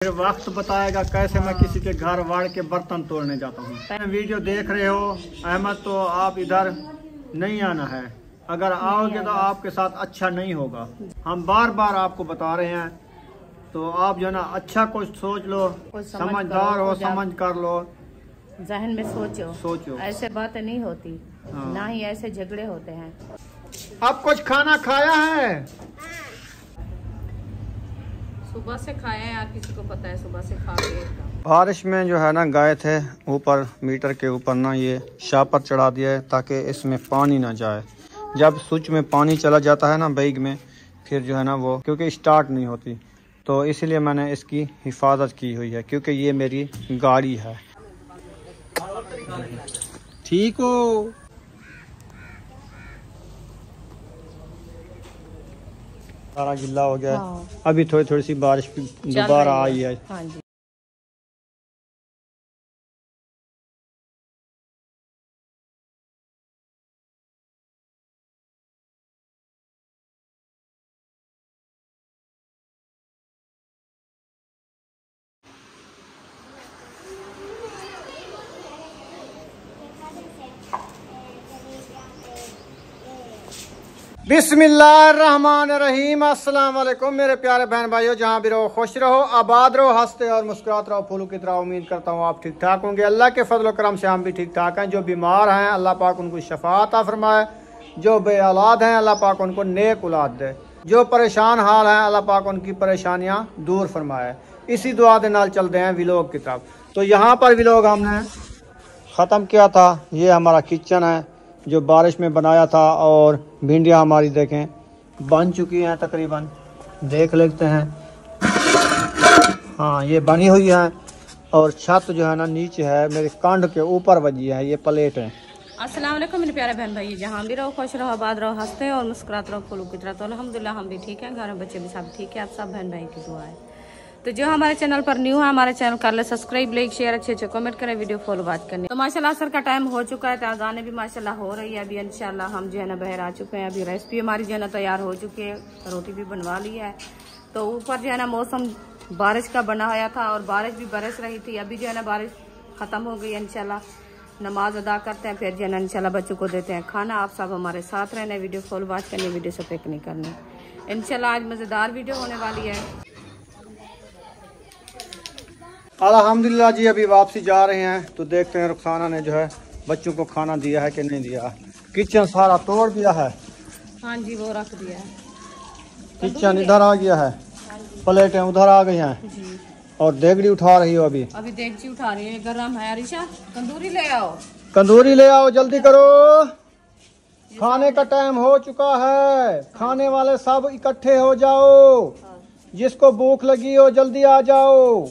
फिर वक्त बताएगा कैसे मैं किसी के घर वाड़ के बर्तन तोड़ने जाता हूँ। वीडियो देख रहे हो अहमद, तो आप इधर नहीं आना है। अगर आओगे तो आपके साथ अच्छा नहीं होगा। हम बार बार आपको बता रहे हैं, तो आप जो है ना अच्छा कुछ सोच लो, समझदार हो, समझ कर लो, जहन में सोचो ऐसे बातें नहीं होती। हाँ। ना ही ऐसे झगड़े होते हैं। अब कुछ खाना खाया है? सुबह से खाया है यार, किसी को पता है सुबह से खा के। बारिश में जो है ना गए थे ऊपर, मीटर के ऊपर ना ये शापर चढ़ा दिया है ताकि इसमें पानी ना जाए। जब स्विच में पानी चला जाता है ना बाइक में, फिर जो है ना वो क्योंकि स्टार्ट नहीं होती, तो इसलिए मैंने इसकी हिफाजत की हुई है, क्योंकि ये मेरी गाड़ी है। ठीक हो? सारा गिल्ला हो गया। हाँ। अभी थोड़ी थोड़ी सी बारिश दोबारा आई है। हाँ जी। बिस्मिल्लाहिर्रहमानिर्रहीम। अस्सलाम वालेकुम मेरे प्यारे बहन भाइयों, जहाँ भी रहो खुश रहो, आबाद रहो, हंसते और मुस्कुराते रहो फूलों की तरह। उम्मीद करता हूँ आप ठीक ठाक होंगे। अल्लाह के फजल करम से हम भी ठीक ठाक हैं। जो बीमार हैं अल्लाह पाक उनको शफा अता फरमाए, जो बे औलाद हैं अल्लाह पाक उनको नेक औलाद दे, जो परेशान हाल हैं अल्लाह पाक उनकी परेशानियाँ दूर फरमाए। इसी दुआ के नाल चलते हैं व्लॉग की तरफ। तो यहाँ पर व्लॉग हमने ख़त्म किया था। ये हमारा किचन है जो बारिश में बनाया था, और भिंडियाँ हमारी देखें बन चुकी हैं तकरीबन, देख लेते हैं। हाँ ये बनी हुई है, और छत जो है ना नीचे है, मेरे कांड के ऊपर बजी है। ये प्लेट है। अस्सलाम वालेकुम मेरे प्यारे बहन भाई, जहाँ भी रहो खुश रहो, आबाद रहो, हंसते और मुस्कुराते रहो फूलों की तरह। तो अल्हम्दुलिल्लाह हम भी ठीक हैं, घर में बच्चे भी सब ठीक है। आप सब बहन भाई की दुआ है। तो जो हमारे चैनल पर न्यू है, हमारे चैनल कर ले सब्सक्राइब, लाइक, शेयर, अच्छे अच्छे कमेंट करें, वीडियो फॉलो बात करने। तो माशाल्लाह असर का टाइम हो चुका है, तो अज़ानें भी माशाल्लाह हो रही है। अभी इंशाल्लाह हम जो है ना बाहर आ चुके हैं। अभी रेसिपी हमारी जो है ना तैयार हो चुकी है, रोटी भी बनवा ली है। तो ऊपर जो है ना मौसम बारिश का बना हुआ था, और बारिश भी बरस रही थी। अभी जो है ना बारिश खत्म हो गई। इंशाल्लाह नमाज अदा करते हैं, फिर जो है ना इंशाल्लाह बच्चों को देते हैं खाना। आप सब हमारे साथ रहने, वीडियो फॉलो बात करनी, वीडियो से पिक नहीं करनी। इंशाल्लाह आज मज़ेदार वीडियो होने वाली है। अल्हम्दुलिल्लाह जी अभी वापसी जा रहे हैं, तो देखते हैं रुखसाना ने जो है बच्चों को खाना दिया है कि नहीं दिया। किचन सारा तोड़ दिया है। हाँ जी, वो रख दिया है। किचन इधर आ गया है, प्लेटें उधर आ गई हैं, जी। और देगड़ी उठा रही हो। अभी देगची उठा रही है, गरम है। अरिशा तंदूरी ले आओ, कंदूरी ले आओ, जल्दी करो, खाने का टाइम हो चुका है। खाने वाले सब इकट्ठे हो जाओ, जिसको भूख लगी हो जल्दी आ जाओ।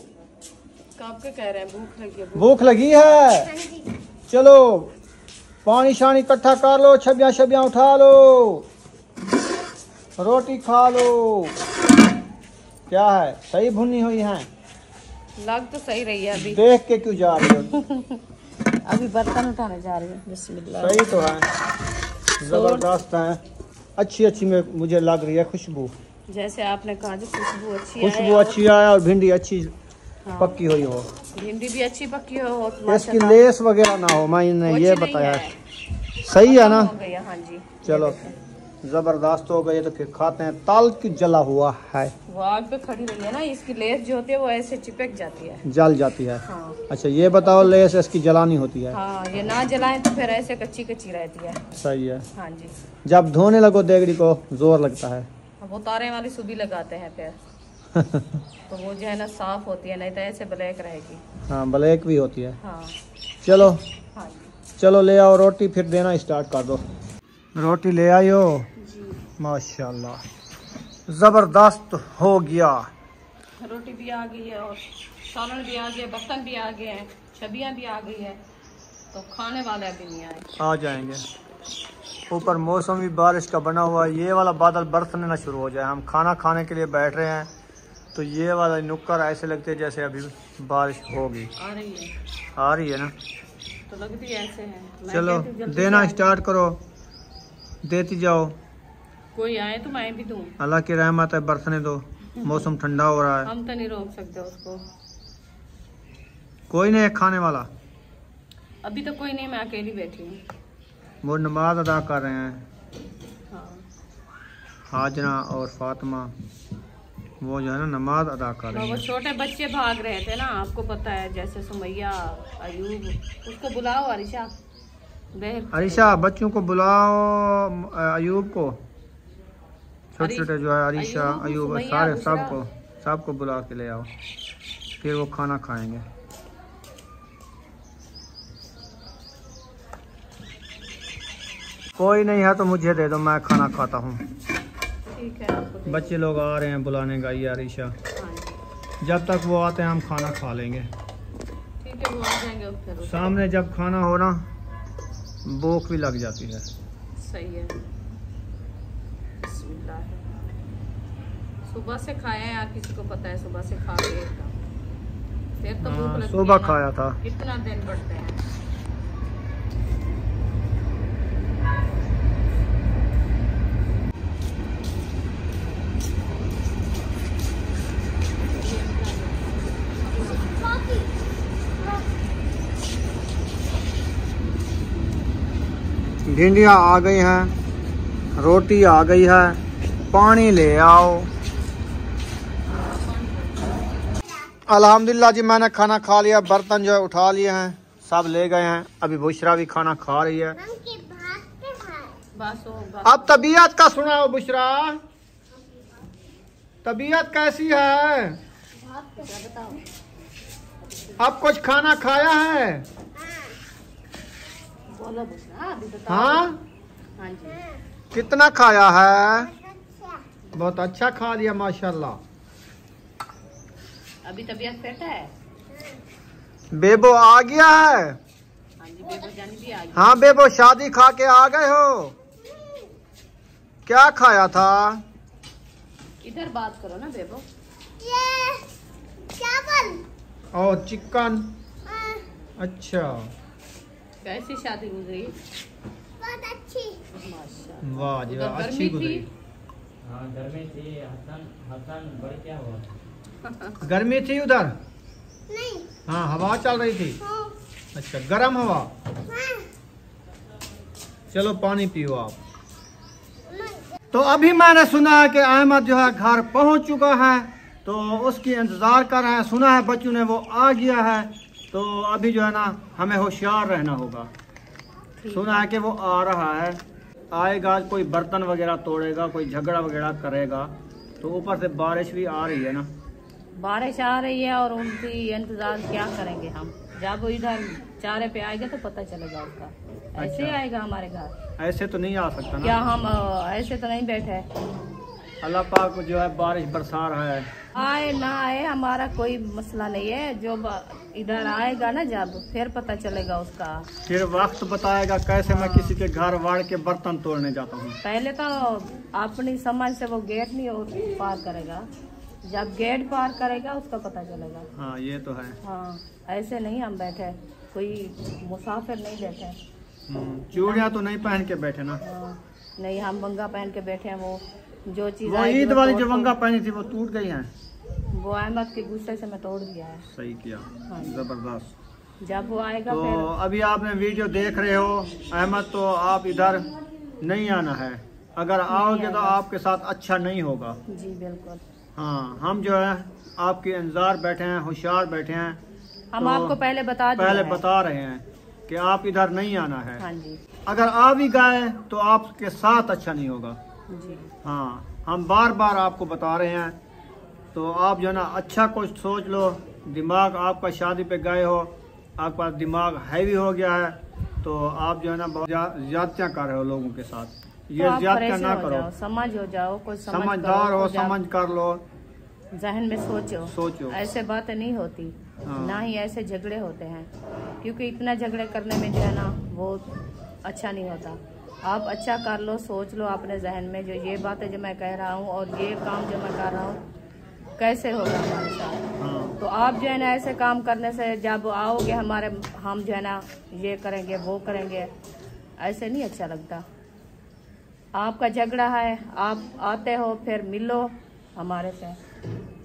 कब के कह रहे हैं भूख लगी है? भूख लगी है, चलो पानी शानी इकट्ठा कर लो, छबियां छबियां उठा लो, रोटी खा लो। क्या है, सही भुनी हुई है? लग तो सही रही है। अभी देख के क्यों जा रही हो? अभी बर्तन उठाने जा रही हूँ। बिस्मिल्लाह। सही तो है, जबरदस्त है, अच्छी अच्छी में मुझे लग रही है खुशबू। जैसे आपने कहा जो खुशबू अच्छी खुशबू अच्छी आया, और भिंडी अच्छी पक्की हुई हो, भिंडी भी अच्छी पक्की हो, इसकी लेस वगैरह ना हो, मैंने ये बताया। सही है ना? हाँ जी, चलो जबरदस्त हो गई। तो फिर खाते हैं। ताल की जला हुआ है, वो आग पे खड़ी रही है ना, इसकी लेस जो होती है वो ऐसे चिपक जाती है, जल जाती है। हाँ। अच्छा ये बताओ, लेस इसकी जलानी होती है? हाँ, ये ना जलाएं तो फिर ऐसे कच्ची कच्ची रहती है। सही है। हाँ जी। जब धोने लगो देगड़ी को जोर लगता है। अब वो तारे वाली सुबी लगाते हैं फिर तो वो जो है ना साफ होती है, नहीं तो ऐसे ब्लैक रहेगी। हाँ ब्लैक भी होती है। हाँ। चलो हाँ जी। चलो ले आओ रोटी, फिर देना स्टार्ट कर दो। रोटी ले आई हो? जी। माशाल्लाह जबरदस्त हो गया। रोटी भी आ गई है, और सालन भी आ गया, बर्तन भी आ गए हैं, छबियाँ भी आ गई है। तो खाने वाले अभी नहीं आए, आ जाएंगे। ऊपर मौसम भी बारिश का बना हुआ है। ये वाला बादल बरसने ना शुरू हो जाए। हम खाना खाने के लिए बैठ रहे हैं, तो ये वाला नुक्कर ऐसे लगते हैं जैसे अभी बारिश होगी। आ रही है, आ रही है ना? तो लगती ऐसे है। चलो देना स्टार्ट करो, देती जाओ। कोई आए तो मैं भी दूं। अल्लाह की रहमत है, बरसने दो। मौसम ठंडा हो रहा है। हम तो नहीं रोक सकते उसको। कोई नहीं है खाने वाला? अभी तो कोई नहीं, मैं अकेली बैठी हूँ। वो नमाज अदा कर रहे हैं। हाँ। हाजना और फातिमा वो जो है ना नमाज अदा कर रहे वो हैं। छोटे बच्चे भाग रहे थे ना, आपको पता है, जैसे सुमैया, अयूब, उसको बुलाओ अरिशा। अरिशा बच्चों को बुलाओ, अयूब को, छोटे छोटे जो है अरिशा अयूब सारे सबको बुला के ले आओ, फिर वो खाना खाएंगे। कोई नहीं है तो मुझे दे दो, मैं खाना खाता हूँ। ठीक है, आपको बच्चे लोग आ रहे हैं बुलाने का, ये अरिशा। हाँ। जब तक वो आते हैं हम खाना खा लेंगे। ठीक है, वो आ जाएंगे फिर। सामने जब खाना हो ना भूख भी लग जाती है। सही है। सुबह से खाए हैं यार, किसी को पता है सुबह से खा के फिर तो भूख लगती है। सुबह खाया था। कितना दिन बढ़ते हैं। भिंडियाँ आ गई हैं, रोटी आ गई है, पानी ले आओ। अल्हम्दुलिल्लाह जी, मैंने खाना खा लिया, बर्तन जो है उठा लिए हैं, सब ले गए हैं। अभी बुशरा भी खाना खा रही है। अब तबीयत का सुनाओ बुशरा, तबीयत कैसी है? अब कुछ खाना खाया है? बोलो बुशरा, अभी बताओ। हाँ, हाँ जी। कितना खाया है? बहुत अच्छा खा लिया माशाल्लाह। अभी तबीयत फिट है? बेबो आ गया है? हाँ जी, बेबो जानी भी आ गई। हाँ बेबो, शादी खा के आ गए हो? क्या खाया था? इधर बात करो ना बेबो। चावल और चिकन। अच्छा, कैसी शादी गुजरी? बहुत अच्छी। माशाल्लाह। वाह जी वाह, उधर अच्छी गर्मी गुजरी। थी? हाँ गर्मी थी। हसन बड़ी क्या हुआ? गर्मी थी उधर? नहीं। हाँ, हवा चल रही थी। हाँ। अच्छा, गर्म हवा। हाँ। चलो पानी पियो आप। तो अभी मैंने सुना है कि अहमद जो है घर पहुंच चुका है, तो उसकी इंतज़ार कर रहे हैं। सुना है बच्चों ने वो आ गया है, तो अभी जो है ना हमें होशियार रहना होगा। सुना है कि वो आ रहा है, आएगा, कोई बर्तन वगैरह तोड़ेगा, कोई झगड़ा वगैरह करेगा। तो ऊपर से बारिश भी आ रही है ना, बारिश आ रही है और उनकी इंतजार क्या करेंगे हम। जब वो इधर चारे पे आएगा तो पता चलेगा उसका। ऐसे ही आएगा हमारे घर? ऐसे तो नहीं आ सकता क्या ना। हम ऐसे तो नहीं बैठे। अल्लाह पाक जो है बारिश बरसा रहा है। आए ना आए हमारा कोई मसला नहीं है, जो इधर आएगा ना जब, फिर पता चलेगा उसका। फिर वक्त बताएगा कैसे मैं किसी के घर वाड़ के बर्तन तोड़ने जाता हूँ। पहले तो अपनी समझ से वो गेट नहीं पार करेगा, जब गेट पार करेगा उसका पता चलेगा। हाँ ये तो है। हाँ, ऐसे नहीं हम बैठे, कोई मुसाफिर नहीं बैठे। चूड़ियाँ तो नहीं पहन के बैठे ना। हाँ, नहीं हम वंगा पहन के बैठे हैं। वो जो चीज वो ईद वाली जो वंगा पहनी थी वो टूट गई है। वो अहमद के गुस्से से मैं तोड़ दिया है। सही किया, हाँ। जबरदस्त। जब वो आएगा तो फिर। अभी आपने वीडियो देख रहे हो अहमद, तो आप इधर नहीं आना है। अगर आओगे तो आपके साथ अच्छा नहीं होगा। जी बिल्कुल। हाँ, हम जो है आपके इंतजार बैठे हैं, होशियार बैठे हैं। हम तो आपको पहले बता बता रहे हैं कि आप इधर नहीं आना है। हाँ जी अगर आ भी गए तो आपके साथ अच्छा नहीं होगा। जी। हाँ, हम बार बार आपको बता रहे हैं, तो आप जो है ना अच्छा कुछ सोच लो। दिमाग आपका शादी पे गए हो, आपके पास दिमाग हैवी हो गया है, तो आप जो है ना बहुत ज्यादतियाँ कर रहे हो लोगों के साथ। ये तो ज्यादतियाँ ना करो, समझ हो जाओ, कोई समझदार हो, समझ कर लो, जहन में सोचो। ऐसे बातें नहीं होती। हाँ। ना ही ऐसे झगड़े होते हैं, क्योंकि इतना झगड़े करने में जो है ना वो अच्छा नहीं होता। आप अच्छा कर लो, सोच लो अपने जहन में, जो ये बातें जो मैं कह रहा हूँ और ये काम जो मैं कर रहा हूँ कैसे होगा हमारे साथ। हाँ। तो आप जो है ना ऐसे काम करने से जब आओगे हमारे, हम जो है ना ये करेंगे वो करेंगे, ऐसे नहीं अच्छा लगता। आपका झगड़ा है, आप आते हो फिर मिलो हमारे से।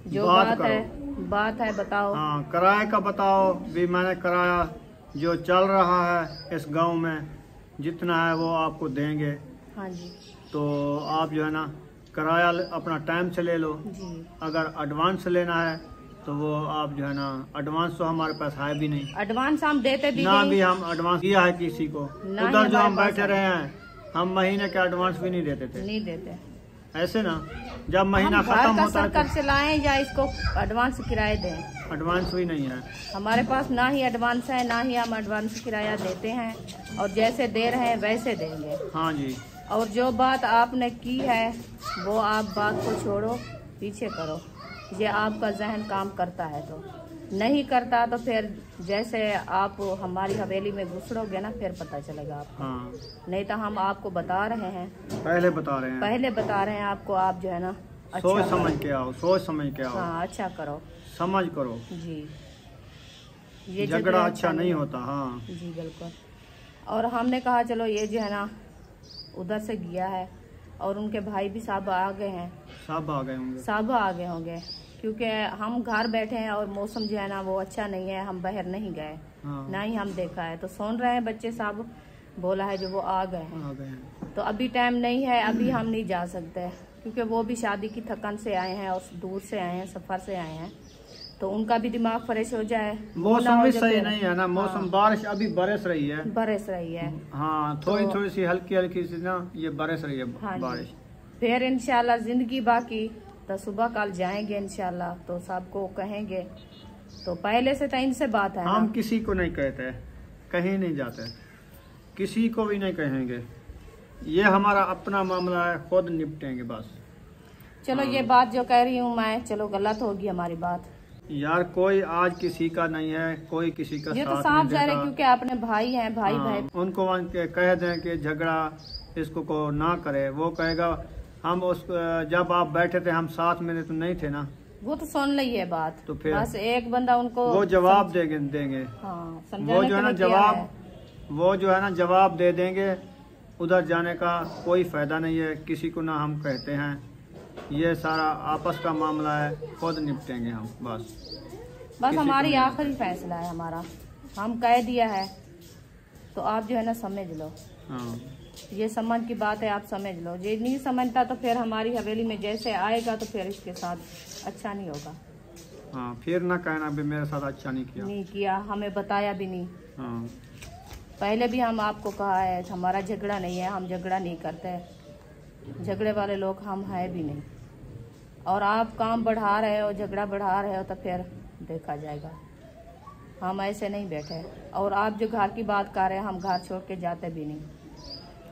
जो बात है बताओ। हाँ, किराए का बताओ भी। मैंने किराया जो चल रहा है इस गांव में जितना है वो आपको देंगे। हाँ जी। तो आप जो है ना किराया अपना टाइम से ले लो जी। अगर एडवांस लेना है तो वो आप जो है ना, एडवांस तो हमारे पास है भी नहीं, एडवांस हम देते भी ना नहीं। भी हम एडवांस दिया है किसी को। उधर जो हम बैठे रहे हैं हम महीने का एडवांस भी नहीं देते थे। नहीं देते ऐसे ना जब महीना हम खत्म घर का होता है सर्कल चलाएं या इसको एडवांस किराए दें, तो एडवांस भी नहीं है हमारे पास। ना ही एडवांस है ना ही हम एडवांस किराया देते हैं, और जैसे दे रहे हैं वैसे देंगे। हाँ जी। और जो बात आपने की है वो आप बात को छोड़ो, पीछे करो। ये आपका जहन काम करता है तो, नहीं करता तो फिर जैसे आप हमारी हवेली में घुसड़ोगे ना फिर पता चलेगा आपको। हाँ, नहीं तो हम आपको बता रहे हैं, पहले बता रहे हैं आपको। आप जो है ना सोच अच्छा समझ के आओ, सोच समझ के आओ। हाँ, अच्छा करो, समझ करो जी। ये झगड़ा अच्छा नहीं होता। हाँ जी बिल्कुल। और हमने कहा चलो ये जो है ना उधर से गया है और उनके भाई भी सब आ गए हैं, सब आ गए होंगे, सब आ गए होंगे, क्योंकि हम घर बैठे हैं और मौसम जो है ना वो अच्छा नहीं है, हम बाहर नहीं गए। हाँ, ना ही हम देखा है, तो सुन रहे हैं बच्चे सब बोला है जो वो आ गए हैं। आ गए हैं। तो अभी टाइम नहीं है, अभी हम नहीं जा सकते, क्योंकि वो भी शादी की थकन से आए हैं और दूर से आए हैं, सफर से आए हैं, तो उनका भी दिमाग फ्रेश हो जाए। मौसम भी सही नहीं है ना, मौसम हाँ। बारिश अभी बरस रही है, बरस रही है। हाँ थोड़ी थोड़ी सी हल्की हल्की सी ना ये बरस रही है हाँ बारिश। जी। फिर इंशाल्लाह जिंदगी बाकी, तो सुबह कल जाएंगे इंशाल्लाह, तो सबको कहेंगे। तो पहले से तो इनसे बात है हम ना? किसी को नहीं कहते, कहीं नहीं जाते, किसी को भी नहीं कहेंगे, ये हमारा अपना मामला है, खुद निपटेंगे बस। चलो ये बात जो कह रही हूँ मैं, चलो गलत होगी हमारी बात यार, कोई आज किसी का नहीं है, कोई किसी का ये तो साथ साफ नहीं जा रहे, देता। क्योंकि अपने भाई हैं, भाई हाँ, भाई। उनको कह दें कि झगड़ा इसको को ना करे, वो कहेगा हम उस जब आप बैठे थे हम साथ में तो नहीं थे ना। वो तो सुन ली है बात, तो फिर बस एक बंदा उनको वो जवाब देंगे। हाँ, वो समझाने जो है ना के लिए किया है। वो जो है ना जवाब दे देंगे, उधर जाने का कोई फायदा नहीं है, किसी को ना हम कहते हैं, ये सारा आपस का मामला है, खुद निपटेंगे हम बस। हमारी आखिरी फैसला है हमारा, हम कह दिया है, तो आप जो है ना समझ लो। हाँ, ये समझ की बात है, आप समझ लो। ये नहीं समझता तो फिर हमारी हवेली में जैसे आएगा तो फिर इसके साथ अच्छा नहीं होगा। हाँ, फिर ना कहना भी मेरे साथ अच्छा नहीं किया, हमें बताया भी नहीं। हाँ, पहले भी हम आपको कहा है हमारा झगड़ा नहीं है, हम झगड़ा नहीं करते, झगड़े वाले लोग हम हैं भी नहीं। और आप काम बढ़ा रहे हो, झगड़ा बढ़ा रहे हो, तो फिर देखा जाएगा। हम ऐसे नहीं बैठे, और आप जो घर की बात कर रहे हैं, हम घर छोड़ के जाते भी नहीं,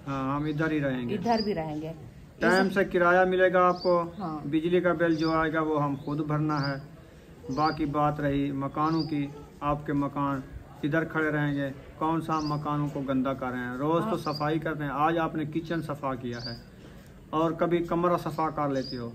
हाँ, हम इधर ही रहेंगे, इधर भी रहेंगे। टाइम से किराया मिलेगा आपको। हाँ। बिजली का बिल जो आएगा वो हम खुद भरना है। बाकी बात रही मकानों की, आपके मकान इधर खड़े रहेंगे, कौन सा मकानों को गंदा कर रहे हैं, रोज तो सफाई करते हैं। आज आपने किचन सफा किया है, और कभी कमरा सफा कर लेती हो,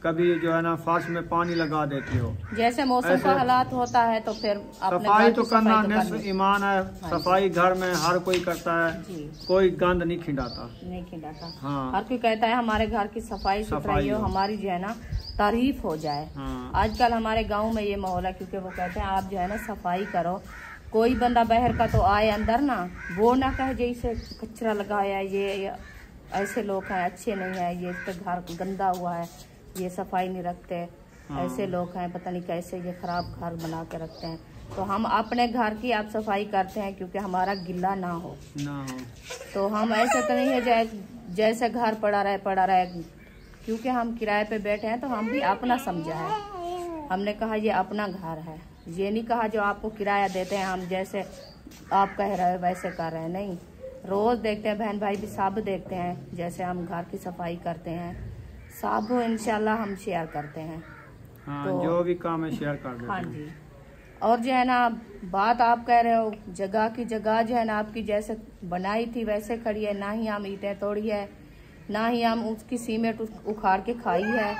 कभी जो है ना फर्श में पानी लगा देती हो। जैसे मौसम का हालात होता है तो फिर सफाई तो करना निस्फ ईमान है। सफाई घर में हर कोई करता है जी, कोई गंद नहीं खिंडाता। नहीं खिलाता। हाँ, हर कोई कहता है हमारे घर की सफाई सुथराई हो, हमारी जो है ना तारीफ हो जाए। हाँ, आजकल हमारे गांव में ये माहौल है, क्योंकि वो कहते हैं आप जो है ना सफाई करो। कोई बंदा बाहर का तो आए अंदर ना, वो ना कहे जैसे कचरा लगाया, ये ऐसे लोग हैं अच्छे नहीं है, ये इसका घर गंदा हुआ है, ये सफाई नहीं रखते। हाँ। ऐसे लोग हैं पता नहीं कैसे ये खराब घर बना के रखते हैं। तो हम अपने घर की आप सफाई करते हैं, क्योंकि हमारा गिल्ला ना हो। तो हम ऐसे तो नहीं है जैसे घर पड़ा रहे, क्योंकि हम किराए पे बैठे हैं, तो हम भी अपना समझा है। हमने कहा ये अपना घर है, ये नहीं कहा जो आपको किराया देते हैं हम जैसे आप कह रहे हो वैसे कर रहे हैं। नहीं, रोज देखते हैं, बहन भाई भी सब देखते हैं, जैसे हम घर की सफाई करते हैं, सब इंशाल्लाह हम शेयर करते हैं। हाँ, तो जो भी काम है शेयर कर देते हाँ हैं। जी। और जो है ना बात आप कह रहे हो, जगह की जगह जो है ना आपकी जैसे बनाई थी वैसे खड़ी है, ना ही हम ईंटें तोड़ी है, ना ही हम उसकी सीमेंट उखाड़ के खाई है,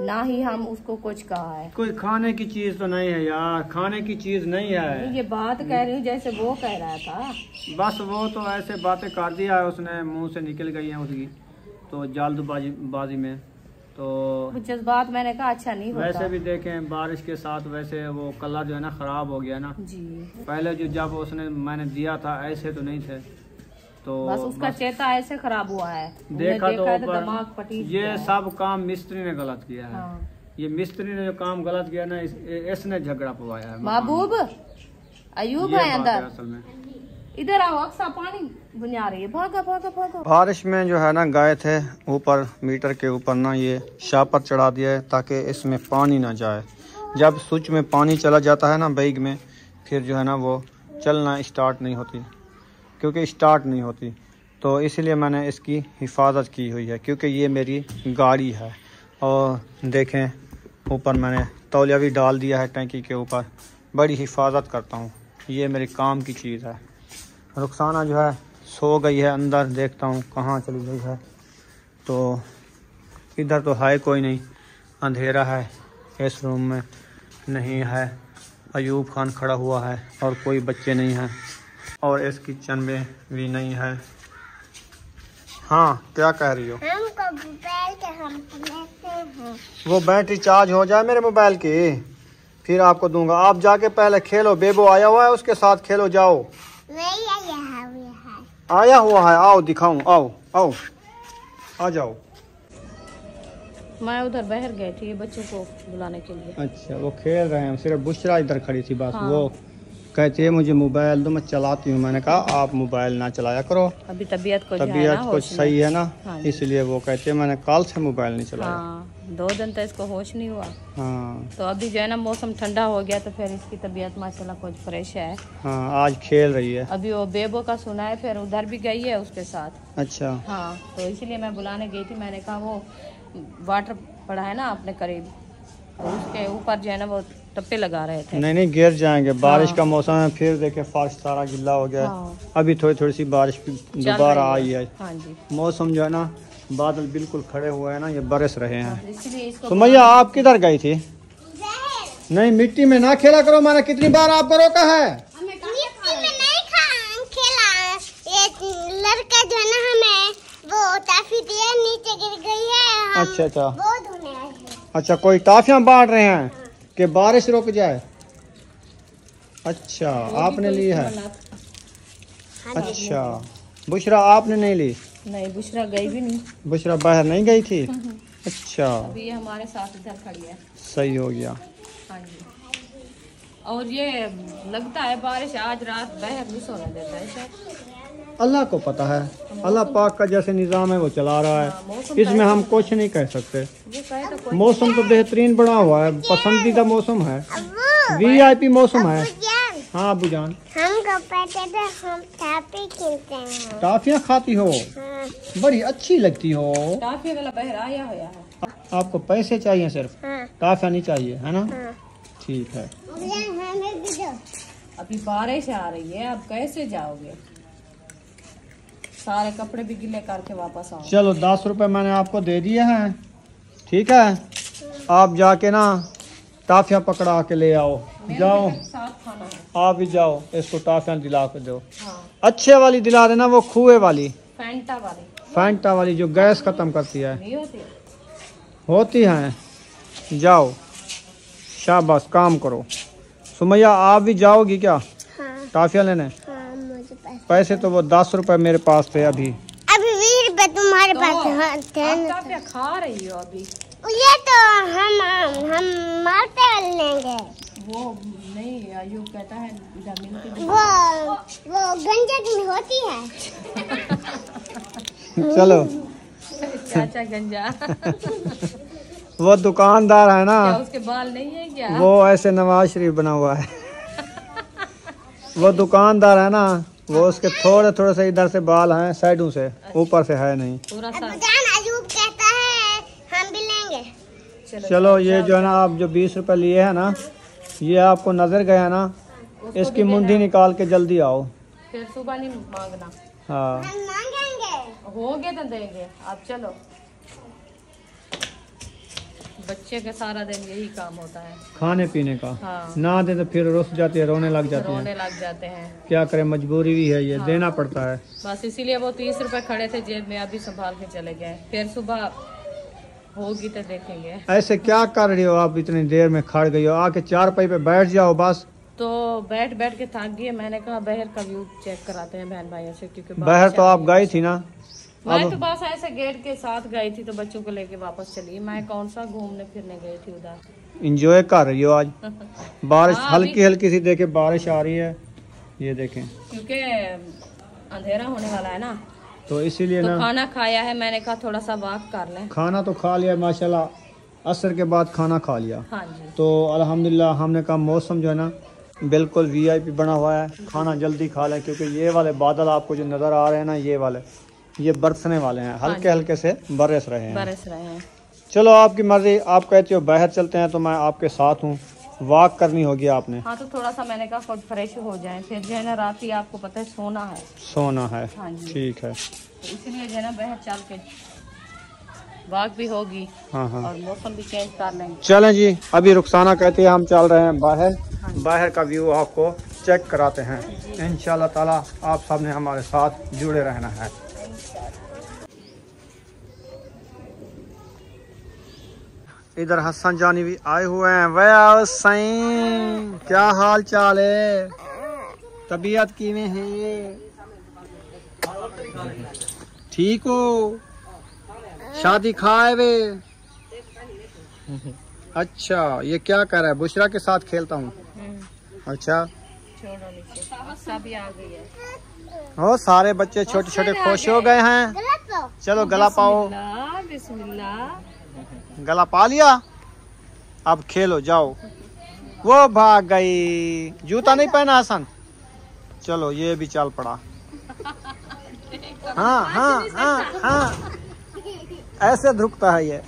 ना ही हम उसको कुछ कहा है। कोई खाने की चीज तो नहीं है यार, खाने की चीज नहीं है। ये बात कह रही हूँ जैसे वो कह रहा था। बस वो तो ऐसे बातें कर दिया है उसने, मुंह से निकल गई हैं उसकी, तो जल्दबाजी में तो जज्बात मैंने कहा अच्छा नहीं होता। वैसे भी देखें बारिश के साथ वैसे वो कलर जो है ना ख़राब हो गया ना जी, पहले जो जब उसने मैंने दिया था ऐसे तो नहीं थे, तो बस उसका चेता ऐसे खराब हुआ है। देखा तो है ऊपर दिमाग पटीज ये गया है। सब काम मिस्त्री ने गलत किया है। हाँ। ये मिस्त्री ने जो काम गलत किया ना इसने झगड़ा पवाया है। महबूब अयूब ये है बात है अंदर, असल में। इधर आओ, अक्सा पानी बुझा रही है, भागा भागा भागा। बारिश में जो है ना गए थे ऊपर मीटर के ऊपर ना ये शापर चढ़ा दिया है ताकि इसमें पानी ना जाए। जब स्विच में पानी चला जाता है ना बैग में, फिर जो है ना वो चलना स्टार्ट नहीं होती, क्योंकि स्टार्ट नहीं होती। तो इसलिए मैंने इसकी हिफाजत की हुई है, क्योंकि ये मेरी गाड़ी है। और देखें ऊपर मैंने तौलिया भी डाल दिया है टैंकी के ऊपर। बड़ी हिफाजत करता हूँ, ये मेरे काम की चीज़ है। रुखसाना जो है सो गई है अंदर, देखता हूँ कहाँ चली गई है। तो इधर तो है कोई नहीं, अंधेरा है, इस रूम में नहीं है। अयूब खान खड़ा हुआ है और कोई बच्चे नहीं हैं, और इस किचन में भी नहीं है। हाँ क्या कह रही हो? हमको मोबाइल के हम लेते हैं। वो बैटरी चार्ज हो जाए मेरे मोबाइल की, फिर आपको दूंगा। आप जाके पहले खेलो, बेबो आया हुआ है उसके साथ खेलो, जाओ। नहीं आया हुआ है, आओ दिखाऊं, आओ आओ आ जाओ। मैं उधर बाहर गई थी बच्चों को बुलाने के लिए। अच्छा वो खेल रहे हैं, सिर्फ बुशरा इधर खड़ी थी बस। हाँ। वो कहती है मुझे मोबाइल दो, मैं चलाती हूँ। मैंने कहा आप मोबाइल ना चलाया करो, अभी तबीयत को तबीयत कुछ सही है ना, हाँ। इसलिए वो कहते हैं मैंने कल से मोबाइल नहीं चलाया। हाँ, 2 दिन तो इसको होश नहीं हुआ। हाँ तो अभी जो है ना मौसम ठंडा हो गया तो फिर इसकी तबीयत माशाल्लाह कुछ फ्रेश है। हाँ आज खेल रही है। अभी वो बेबो का सुना है, फिर उधर भी गई है उसके साथ। अच्छा हाँ, तो इसीलिए मैं बुलाने गई थी। मैंने कहा वो वाटर पड़ा है ना अपने करीब, तो उसके ऊपर जो है ना वो टप्पे लगा रहे थे। नहीं नहीं गिर जाएंगे, बारिश हाँ। का मौसम है। फिर देखे फर्श सारा गिल्ला हो गया है। हाँ। अभी थोड़ी थोड़ी सी बारिश दोबारा आई है। हाँ जी, मौसम जो है ना बादल बिल्कुल खड़े हुए हैं ना, ये बरस रहे हैं। इसीलिए इसको सुमैया आप किधर गई थी? नहीं मिट्टी में ना खेला करो, मैंने कितनी बार आपको रोका है। मिट्टी में नहीं खेला। ये लड़का जो है ना हमें वो टॉफी दिया, नीचे गिर गई है। हम अच्छा अच्छा वो धोने आए हैं। अच्छा, कोई टॉफियां बांट रहे हैं कि बारिश रुक जाए। अच्छा आपने ली है? अच्छा बुशरा आपने नहीं ली? नहीं, बुशरा गई भी नहीं, बुशरा बाहर नहीं गई थी? अच्छा अभी ये हमारे साथ इधर खड़ी है। सही हो गया। हाँ जी, और ये लगता है बारिश आज रात बाहर नहीं सोने देता है शायद। अल्लाह को पता है, अल्लाह पाक का जैसे निज़ाम है वो चला रहा है, मौसम इसमें हम कुछ नहीं कह सकते। वो कहे तो कोई मौसम तो बेहतरीन बना हुआ है, पसंदीदा मौसम है, अब्बू, VIP मौसम है। जान, हाँ अबू जान, हमको पता था हम टॉफी खेलते हैं। टॉफियाँ खाती हो? हाँ, बड़ी अच्छी लगती हो। टाफी वाला बाहर आया हुआ है। आपको पैसे चाहिए सिर्फ, हाँ, टॉफियाँ नहीं चाहिए है ना? हाँ। ठीक है। जान, हमें भी दो। अभी बारिश आ रही है, अब कैसे जाओगे? सारे कपड़े भी गिले करके वापस आओ। चलो 10 रुपए मैंने आपको दे दिए हैं, ठीक है? आप जाके ना टॉफियाँ पकड़ा के ले आओ, जाओ साथ खाना है। आप भी जाओ, इसको टॉफियाँ दिला के दो। हाँ, अच्छे वाली दिला देना, वो खुए वाली, फैंटा वाली फैंटा वाली जो गैस खत्म करती है। नहीं होती। होती हैं, जाओ शाबाश काम करो। सुमैया आप भी जाओगी क्या हाँ, टॉफियाँ लेने? हाँ, मुझे पैसे तो वो 10 रुपए मेरे पास थे अभी। अभी 20 रुपए तुम्हारे तो पास हाँ, थे आप ना। टाफियाँ खा रही हो अभी? ये तो हम मारते वाले लेंगे। वो नहीं, अयूब कहता है जमीन की वो गंजक में होती है। चलो चाचा गंजा। वो दुकानदार है ना, क्या उसके बाल नहीं है क्या? वो ऐसे नवाज शरीफ बना हुआ है। वो दुकानदार है ना, वो उसके थोड़े थोड़े से इधर से बाल हैं, साइडों से, ऊपर से है नहीं। पूरा अब्बू साथ। जान, अयूब कहता है हम भी लेंगे। चलो ये जो है ना आप जो 20 रुपए लिए है ना, ये आपको नजर गया ना, इसकी मुंडी निकाल के जल्दी आओ। फिर सुबह नहीं मांगना, हाँ हम मांगेंगे। होगे तो देंगे। आप चलो, बच्चे का सारा दिन यही काम होता है, खाने पीने का। हाँ। ना दे तो फिर रुस जाती है, रोने लग जाती है। रोने लग जाते हैं। क्या करें, मजबूरी भी है, ये देना पड़ता है। बस इसीलिए वो 30 रुपए खड़े थे जेब में, अभी संभाल के चले गए। फिर सुबह होगी तो देखेंगे। ऐसे क्या कर रही हो आप, इतनी देर में खड़ गई हो, आके चारपाई पे बैठ जाओ बस। तो बैठ बैठ के थक गई, मैंने कहा बाहर का व्यू चेक कराते हैं बहन भाइयों से, क्योंकि बाहर तो आप गई थी ना। मैं तो बस ऐसे गेट के साथ गई थी, तो बच्चों को लेके वापस चली। मैं कौन सा घूमने फिरने गई थी उधर। इंजॉय कर रही हो आज। बारिश हाँ, हल्की हल्की सी देखे बारिश आ रही है, ये देखें, क्योंकि अंधेरा होने वाला है ना, तो इसीलिए तो ना खाना खाया है, मैंने कहा थोड़ा सा वॉक कर लें। खाना तो खा लिया माशाल्लाह, असर के बाद खाना खा लिया। हाँ जी। तो अल्हम्दुलिल्लाह हमने कहा मौसम जो है ना बिल्कुल वीआईपी बना हुआ है, खाना जल्दी खा लें, क्योंकि ये वाले बादल आपको जो नज़र आ रहे हैं ना, ये वाले ये बरसने वाले हैं, हल्के हल्के से बरस रहे हैं। बरस रहे हैं। चलो आपकी मर्जी, आप कहते हो बाहर चलते हैं तो मैं आपके साथ हूँ। वॉक करनी होगी आपने। हाँ, तो थोड़ा सा मैंने कहा खुद फ्रेश हो जाए, फिर जो है ना रात ही आपको पता है सोना है। सोना है। हाँ जी। ठीक है, तो इसलिए जो है ना बाहर चल के वॉक भी होगी। हाँ हाँ, और मौसम भी चेंज कर लेंगे। चलें जी। अभी रुखसाना कहती है हम चल रहे हैं बाहर, बाहर का व्यू आपको चेक कराते हैं। इंशाल्लाह ताला आप सब ने हमारे साथ जुड़े रहना है। इधर हसन जानी भी आए हुए हैं। वाह सईं, क्या हाल चाल है, तबीयत किवें है, ठीक हो, शादी खाए वे। अच्छा, ये क्या कर रहा है, बुशरा के साथ खेलता हूँ। अच्छा, छोड़ो नीचे, भी आ गई है। हो सारे बच्चे छोटे छोटे खुश हो गए हैं। चलो गला पाओ। बिस्मिल्लाह। गला पा लिया, अब खेलो जाओ। वो भाग गई, जूता नहीं पहना हसन। चलो ये भी चल पड़ा। हाँ हाँ हाँ हाँ, ऐसे धुकता है ये।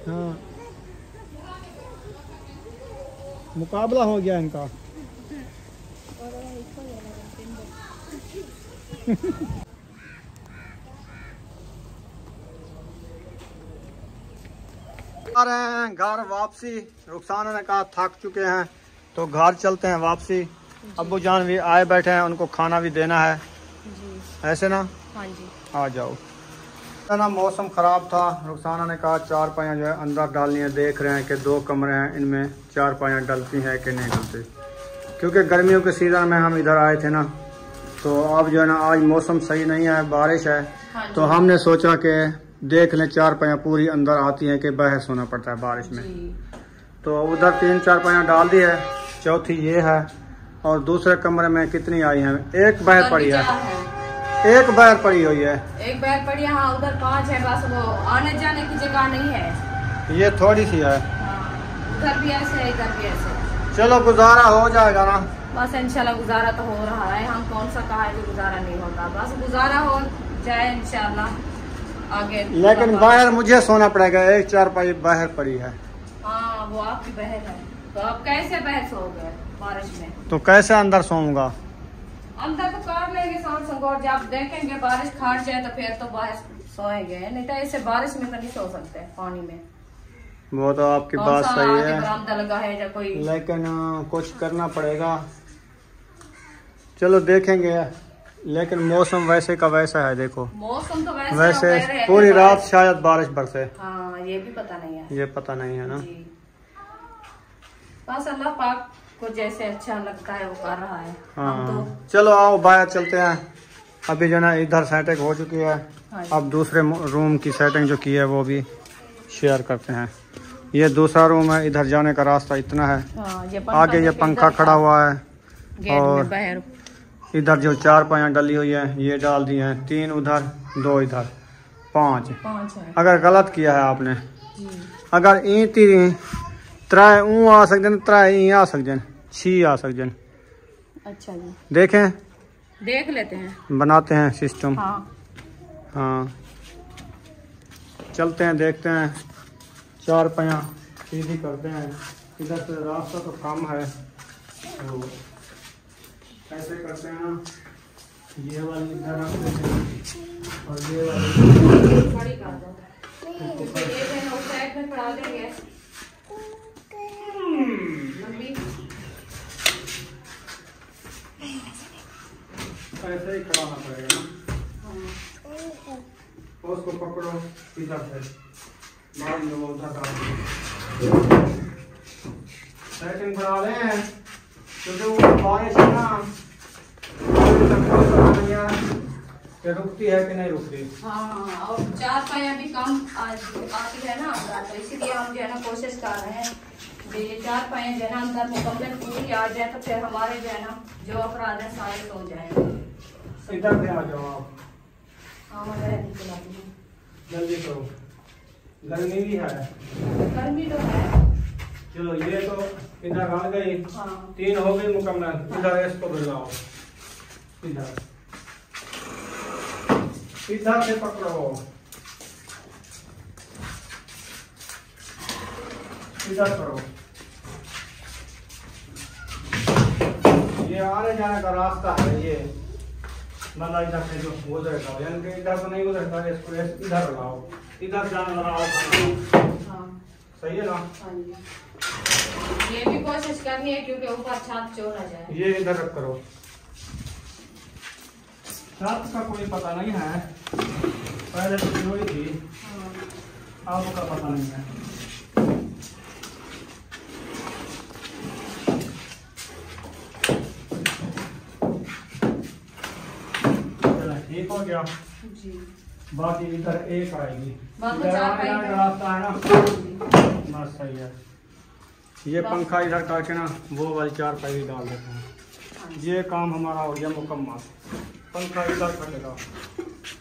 हाँ, मुकाबला हो गया इनका। आ रहे हैं घर वापसी। रुखसाना ने कहा थक चुके हैं तो घर चलते हैं वापसी। अब्बू जान भी आए बैठे हैं, उनको खाना भी देना है जी। ऐसे ना। हाँ जी। आ जाओ ना। मौसम ख़राब था, रुखसाना ने कहा चारपाइयाँ जो है अंदर डालनी है। देख रहे हैं कि 2 कमरे हैं, इनमें चारपाइयाँ डलती हैं कि नहीं डलती, क्योंकि गर्मियों के सीज़न में हम इधर आए थे ना। तो अब जो है ना आज मौसम सही नहीं है, बारिश है। हाँ तो हमने सोचा कि देख लें चारपाइयाँ पूरी अंदर आती हैं कि बाहर सोना पड़ता है बारिश में। तो उधर 3 चारपाइयाँ डाल दी है, चौथी ये है। और दूसरे कमरे में कितनी आई हैं, एक बाहर पड़ी है, एक बाहर पड़ी हुई है, एक बाहर पड़ी है। हाँ, उधर 5 है, बस वो आने जाने की जगह नहीं है, ये थोड़ी सी है। उधर भी ऐसे है, इधर भी ऐसे। चलो गुजारा हो जाएगा ना। बस इंशाल्लाह गुजारा तो हो रहा है। हम कौन सा कहा है कि गुजारा नहीं होता, बस गुजारा हो जाए इंशाल्लाह आगे। लेकिन बाहर मुझे सोना पड़ेगा, एक चारपाई बाहर पड़ी है। हाँ, वो आपकी बहन है, तो आप कैसे बहन सोओगे बारिश में? तो कैसे अंदर सोऊंगा? अंदर तो कर लेंगे सांस संगोर, जब देखेंगे बारिश खाट जाए तो फिर तो बाहर सोएंगे, नहीं तो ऐसे बारिश में तो नहीं सो सकते पानी में। वो तो आपकी बात सही है, बरामदा लगा है या कोई, लेकिन कुछ करना पड़ेगा। चलो देखेंगे, लेकिन मौसम वैसे का वैसा है। देखो मौसम तो वैसे पूरी रात शायद बारिश बरसे। हाँ, ये भी पता नहीं है, ये पता नहीं है ना। बस अल्लाह पाक को जैसे अच्छा लगता है वो कर रहा है। हम तो हाँ, चलो आओ बाहर चलते हैं। अभी जो ना इधर सेटिंग हो चुकी है, अब दूसरे रूम की सेटिंग जो की है वो भी शेयर करते हैं। ये दूसरा रूम है, इधर जाने का रास्ता इतना है। ये आगे ये पंखा खड़ा हुआ है, गेट और में बाहर इधर जो चारपाइयाँ डली हुई है ये डाल दी हैं, 3 उधर 2 इधर 5 है। अगर गलत किया है आपने, अगर ईंट 3 ऊँ आ सकते, 3 ई आ सकते, 6 आ सकते। अच्छा जी, देखें, देख लेते हैं, बनाते हैं सिस्टम। हाँ। हाँ, चलते हैं देखते हैं, चारपाइयाँ सीधी करते हैं। इधर से रास्ता तो कम है, तो ऐसे करते हैं ना, ये वाली इधर रख देते हैं और ये वाली बड़ी कर दो, ये देना उस साइड में पड़ा देंगे। ऐसे ही खड़ाना पड़ेगा ना। उसको पकड़ो इधर से। बाद में वो उधर डाल देंगे। सेटिंग बना लें क्योंकि वो बारिश है ना, कि रुकती है कि नहीं रुकती। हाँ, और 4 पाया भी कम आज आती है ना, तो इसीलिए हम जो है ना कोशिश कर रहे हैं कि ये 4 पाया जो है ना अंदर मुकम्मल पूरी आ जाए, तो फिर हमारे जो है ना जो अपराध है सारे सो जाएंगे। इधर से आ जाओ आप। हाँ, मैं खिलाती हूँ। जल्दी करो, गर्मी भी है। गर्मी तो है। चलो ये तो इधर आ गई। हाँ। 3 हो गई मुकम्मल। इधर इसको भिजाओ, इधर इधर से पकड़ो, इधर करो। ये आने जाने का रास्ता है, ये मतलब इधर से जो गुजरेगा, यानी कि इधर से नहीं गुजरेगा, इसको इधर लगाओ, इधर जाने लगा। हाँ, सही है ना? हाँ जी। ये भी कोशिश करनी है क्योंकि ऊपर छत चोर आ जाए। ये इधर रख करो। छत का कोई पता नहीं है, पहले तो जोड़ी थी, आपका पता नहीं है। चलो ठीक हो गया जी। बाकी इधर एक आएगी, बाकी इधर 4 आने जाने का रास्ता है ना। बस सही है। ये पंखा इधर करके ना वो वाली 4 पाई डाल देते हैं। ये काम हमारा हो गया मुकम्मल। पंखा इधर खड़ेगा,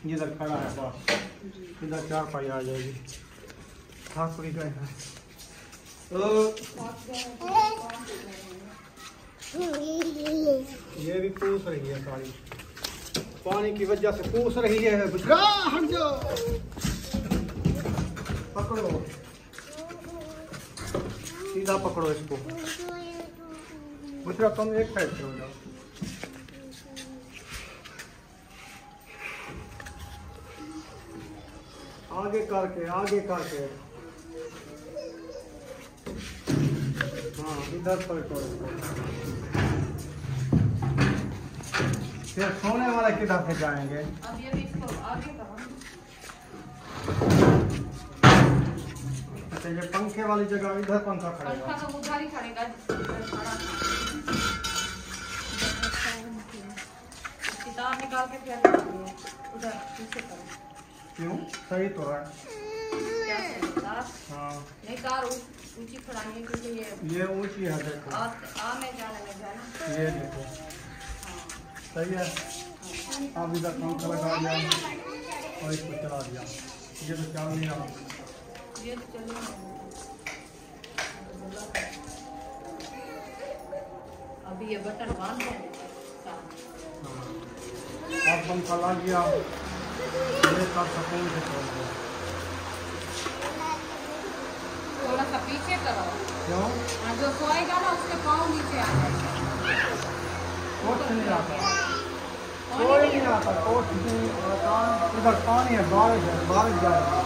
इधर खड़ा है, बस इधर 4 पाई आ जाएगी। ठाकुरी गए हैं तो ये भी पूछ रही है सारी, पानी की वजह से पूछ रही है। बुजरा हट जाओ, पकड़ो, सीधा पकड़ो इसको। बुजरा तुम एक साइड से हो जाओ। आगे करके, आगे करके, हाँ इधर पलटो। फिर सोने वाले किधर से जाएंगे? अब ये भी इसको आगे करो। अच्छा ये पंखे वाली जगह इधर पंखा खड़ेगा। पंखा तो उधर ही खड़ेगा, किताब निकाल के फिर उधर पीछे करो। क्यों? सही तो है। क्या सही तार? हाँ नहीं, तार ऊंची खड़ानी है क्योंकि ये ऊंची है, देखो आने जाने में जाना। ये देखो सही है। आप इधर पंखा लगा दिया और इसको चला दिया, ये तो चल नहीं रहा। ये तो चलिए अभी ये बटन बंद है। आप पंखा लग गया, ये सब सुकून से चल गया। थोड़ा सा पीछे करो। क्यों? जो सोएगा ना उसके पाँव नीचे आ जाए। कोट नहीं आता, कोई नहीं आता, कोट नहीं आता। इधर पानी है, बारिश है, बारिश जाएगी।